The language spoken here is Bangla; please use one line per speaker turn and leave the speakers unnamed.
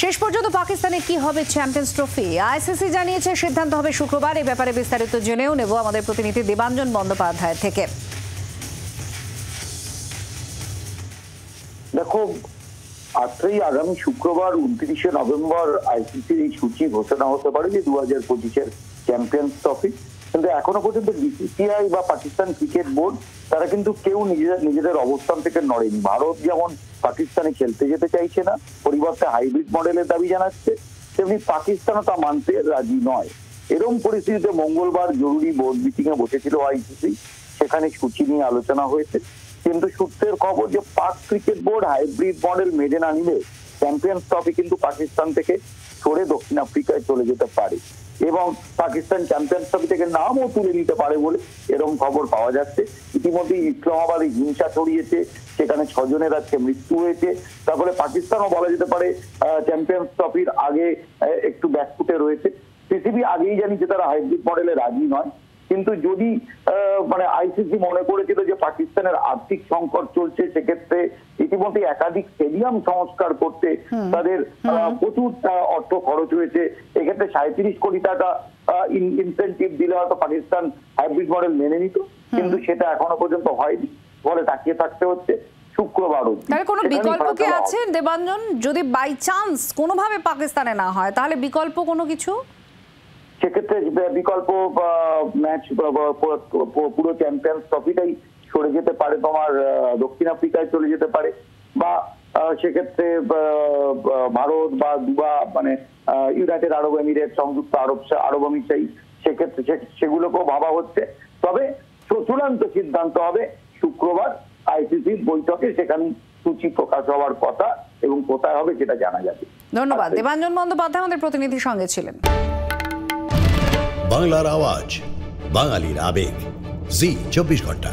শেষ পর্যন্ত পাকিস্তানে কি হবে চ্যাম্পিয়ন্স ট্রফি? আইসিসি জানিয়েছে সিদ্ধান্ত হবে শুক্রবার। এই ব্যাপারে বিস্তারিত জেনেও নেব আমাদের প্রতিনিধি দেবাঞ্জন বন্দ্যোপাধ্যায় থেকে।
দেখো, আগামী শুক্রবার 29শে নভেম্বর আইসিসির এই সূচি ঘোষণা হতে পারে যে 2025-এর চ্যাম্পিয়ন্স ট্রফি। কিন্তু এখনো পর্যন্ত বিসিসিআই বা পাকিস্তান ক্রিকেট বোর্ড তারা কিন্তু কেউ নিজেদের অবস্থান থেকে নড়েনি। ভারত যেমন পাকিস্তানে খেলতে যেতে চাইছে না, পরিবর্তে হাইব্রিড মডেলের দাবি জানাচ্ছে, তেমনি পাকিস্তানও তা মানতে রাজি নয়। এরকম পরিস্থিতিতে মঙ্গলবার জরুরি বোর্ড মিটিং এ বসেছিল আইসিসি। সেখানে সূচি নিয়ে আলোচনা হয়েছে, কিন্তু সূত্রের খবর যে পাক ক্রিকেট বোর্ড হাইব্রিড মডেল মেনে না নিলে চ্যাম্পিয়ন্স ট্রফি কিন্তু পাকিস্তান থেকে সরে দক্ষিণ আফ্রিকায় চলে যেতে পারে এবং পাকিস্তান চ্যাম্পিয়ন্স ট্রফি থেকে নামও তুলে নিতে পারে বলে এরকম খবর পাওয়া যাচ্ছে। ইতিমধ্যে ইসলামাবাদে হিংসা ছড়িয়েছে, সেখানে 6 জনের আজকে মৃত্যু হয়েছে। তারপরে পাকিস্তানও বলা যেতে পারে চ্যাম্পিয়ন্স ট্রফির আগে একটু ব্যাকফুটে রয়েছে। পিসিবি আগেই জানি যে তারা হাইব্রিড মডেলে রাজি নয়, কিন্তু যদি আইসিসি মনে করেছিল যে পাকিস্তানের আর্থিক সংকট চলছে, সেক্ষেত্রে ইতিমধ্যে একাধিক স্টেডিয়াম সংস্কার করতে তাদের প্রচুর অর্থ খরচ হয়েছে। এক্ষেত্রে 37 কোটি টাকা ইনসেন্টিভ দিলে হয়তো পাকিস্তান হাইব্রিড মডেল মেনে নিত, কিন্তু সেটা এখনো পর্যন্ত হয়নি। ফলে তাকিয়ে থাকতে হচ্ছে শুক্রবার অবধি।
তাহলে কোনো বিকল্প কি আছে দেবাঞ্জন? যদি বাই চান্স কোনোভাবে পাকিস্তানে না হয়, তাহলে বিকল্প কোনো কিছু?
সেক্ষেত্রে বিকল্প ম্যাচ পুরো চ্যাম্পিয়ন্স ট্রফিটাই সরে যেতে পারে, তোমার দক্ষিণ আফ্রিকায় চলে যেতে পারে, বা সেক্ষেত্রে ভারত বা দুবা ইউনাইটেড আরব এমিরেট, সংযুক্ত আরব আমিরাত, সেক্ষেত্রে সেগুলোকেও ভাবা হচ্ছে। তবে চূড়ান্ত সিদ্ধান্ত হবে শুক্রবার আইসিসির বৈঠকে, সেখানে সূচি প্রকাশ হওয়ার কথা এবং কোথায় হবে সেটা জানা যাবে।
ধন্যবাদ। দেবাঞ্জন বন্দ্যোপাধ্যায় আমাদের প্রতিনিধির সঙ্গে ছিলেন।
বাংলার আওয়াজ, বাঙালির আবেগ, জি 24 ঘন্টা।